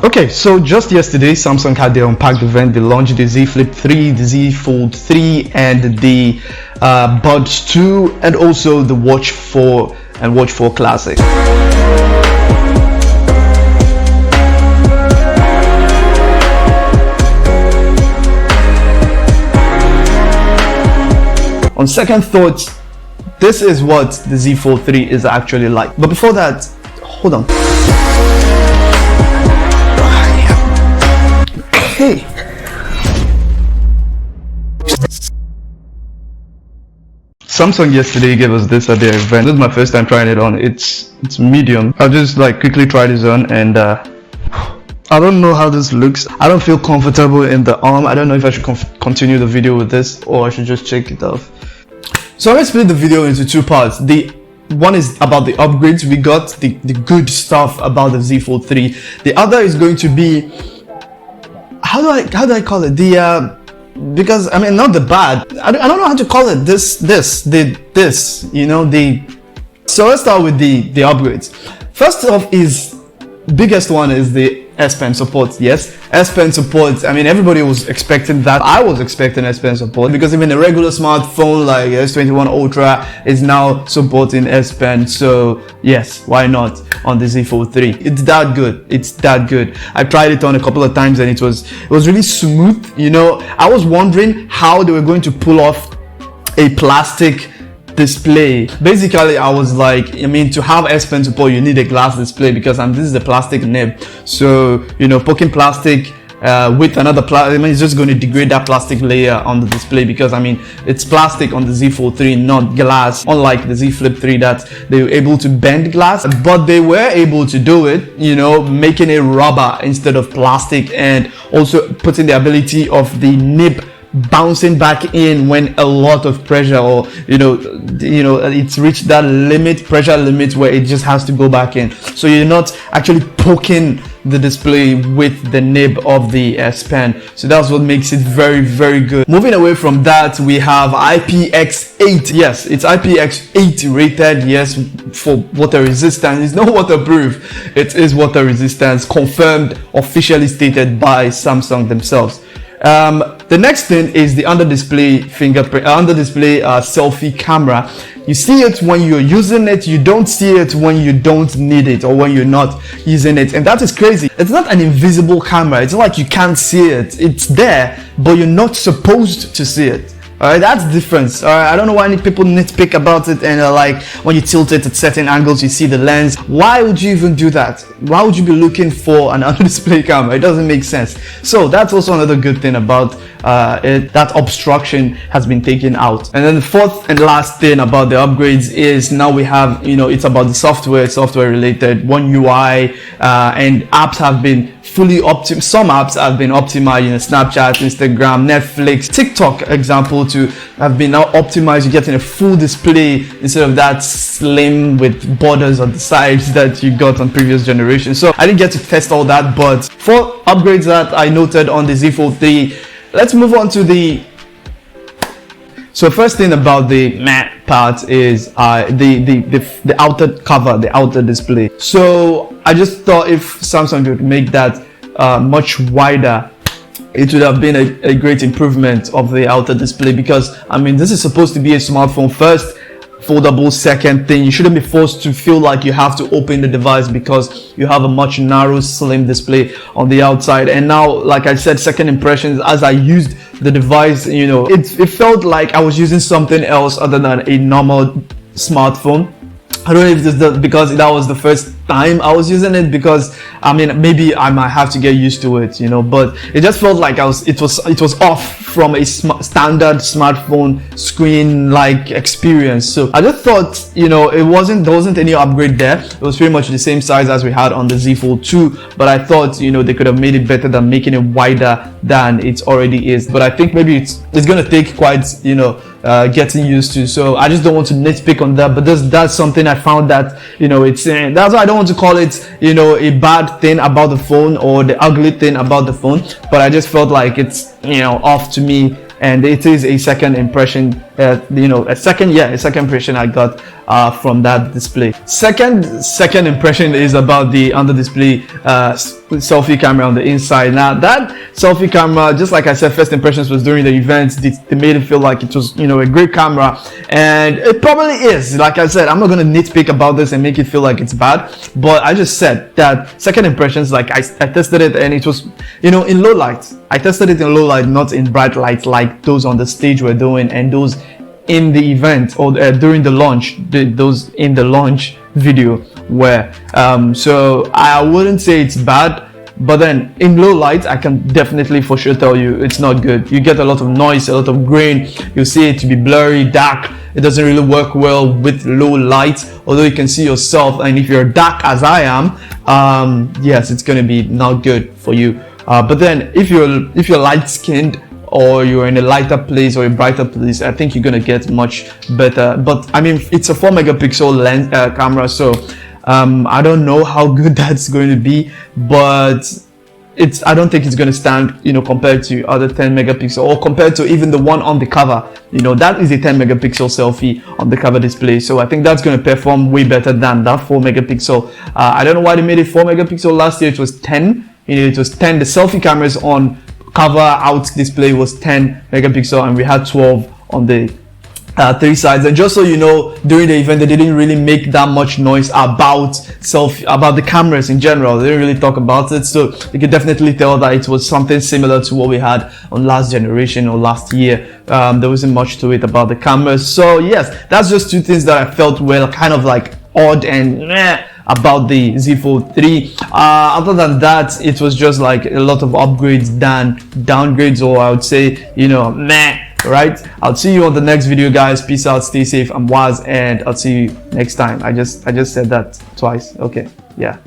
Okay, so just yesterday, Samsung had their Unpacked event. They launched the Z Flip 3, the Z Fold 3, and the Buds 2, and also the Watch 4 and Watch 4 Classic. On second thoughts, this is what the Z Fold 3 is actually like. But before that, hold on. Hey. Samsung yesterday gave us this at their event. This is my first time trying it on. It's medium. I'll just like quickly try this on, and I don't know how this looks. I don't feel comfortable in the arm. I don't know if I should continue the video with this or I should just check it off. So let's split the video into two parts. The one is about the upgrades. We got the good stuff about the Z Fold 3. The other is going to be, how do I call it, the because I mean, not the bad, I don't know how to call it, this you know, so let's start with the upgrades. First off, is biggest one is the S Pen support. Yes, S Pen support. I mean, everybody was expecting that. I was expecting S Pen support because even a regular smartphone like S21 Ultra is now supporting S Pen. So yes, why not on the Z Fold 3? It's that good. It's that good. I tried it on a couple of times and it was really smooth. You know, I was wondering how they were going to pull off a plastic display. Basically, I was like, I mean, to have S Pen support, you need a glass display because this is a plastic nib. So, you know, poking plastic with another plastic, I mean, it's just going to degrade that plastic layer on the display because, I mean, it's plastic on the Z Fold 3, not glass, unlike the Z Flip 3 that they were able to bend glass, but they were able to do it, you know, making it rubber instead of plastic, and also putting the ability of the nib bouncing back in when a lot of pressure, or you know it's reached that pressure limit where it just has to go back in, so you're not actually poking the display with the nib of the S Pen. So that's what makes it very, very good. Moving away from that, we have IPX8. Yes, it's IPX8 rated. Yes, for water resistance. It's not waterproof, it is water resistance, confirmed, officially stated by Samsung themselves. The next thing is the under display fingerprint, selfie camera. You see it when you're using it, you don't see it when you don't need it or when you're not using it, and that is crazy. It's not an invisible camera. It's not like you can't see it. It's there, but you're not supposed to see it. Alright, that's the difference. Alright, I don't know why any people nitpick about it and like when you tilt it at certain angles you see the lens. Why would you even do that? Why would you be looking for an under display camera? It doesn't make sense. So that's also another good thing about it, that obstruction has been taken out. And then the fourth and last thing about the upgrades is now we have, you know, it's about the software related. One UI and apps have been fully optimized. Some apps have been optimized, you know, Snapchat, Instagram, Netflix, TikTok example to have been now optimized. You're getting a full display instead of that slim with borders on the sides that you got on previous generations. So I didn't get to test all that, but for upgrades that I noted on the Z Fold 3, let's move on to the. So first thing about the matte part is the outer cover, the outer display. So I just thought if Samsung could make that much wider, it would have been a great improvement of the outer display, because I mean, this is supposed to be a smartphone first, foldable second thing. You shouldn't be forced to feel like you have to open the device because you have a much narrow, slim display on the outside. And now, like I said, second impressions, as I used the device, you know, it felt like I was using something else other than a normal smartphone. I don't know if it's because that was the first time I was using it, because I mean, maybe I might have to get used to it, you know, but it just felt like it was off from a standard smartphone screen like experience. So I just thought, you know, there wasn't any upgrade there. It was pretty much the same size as we had on the Z Fold 2, but I thought, you know, they could have made it better than making it wider than it already is. But I think maybe it's gonna take quite, you know, getting used to. So I just don't want to nitpick on that, but that's something I found that, you know, that's why I don't want to call it, you know, a bad thing about the phone or the ugly thing about the phone, but I just felt like it's, you know, off to me, and it is a second impression you know, a second impression I got from that display. Second impression is about the under display selfie camera on the inside. Now that selfie camera, just like I said, first impressions was during the event. They made it feel like it was, you know, a great camera, and it probably is. Like I said, I'm not gonna nitpick about this and make it feel like it's bad, but I just said that second impressions, like I tested it and it was, you know, in low light. I tested it in low light, not in bright light like those on the stage were doing and those in the event or during the launch, those in the launch video were. So I wouldn't say it's bad, but then in low light I can definitely for sure tell you it's not good. You get a lot of noise, a lot of grain, you see it to be blurry, dark. It doesn't really work well with low light, although you can see yourself, and if you're dark as I am, yes, it's going to be not good for you. But then if you're light skinned, or you're in a lighter place or a brighter place, I think you're gonna get much better. But I mean, it's a 4 megapixel lens camera, so I don't know how good that's going to be, but I don't think it's going to stand, you know, compared to other 10 megapixel or compared to even the one on the cover. You know, that is a 10 megapixel selfie on the cover display, so I think that's going to perform way better than that 4 megapixel. I don't know why they made it 4 megapixel last year. It was 10. You know, it was 10. The selfie cameras on cover out display was 10 megapixel, and we had 12 on the 3 sides. And just so you know, during the event they didn't really make that much noise about the cameras in general. They didn't really talk about it, so you can definitely tell that it was something similar to what we had on last generation or last year. There wasn't much to it about the cameras. So yes, that's just 2 things that I felt were kind of like odd and about the Z Fold 3. Other than that, it was just like a lot of upgrades than downgrades, or I would say, you know, meh. Right, I'll see you on the next video, guys. Peace out, stay safe. I'm Wazz, and I'll see you next time. I just said that twice. Okay, yeah.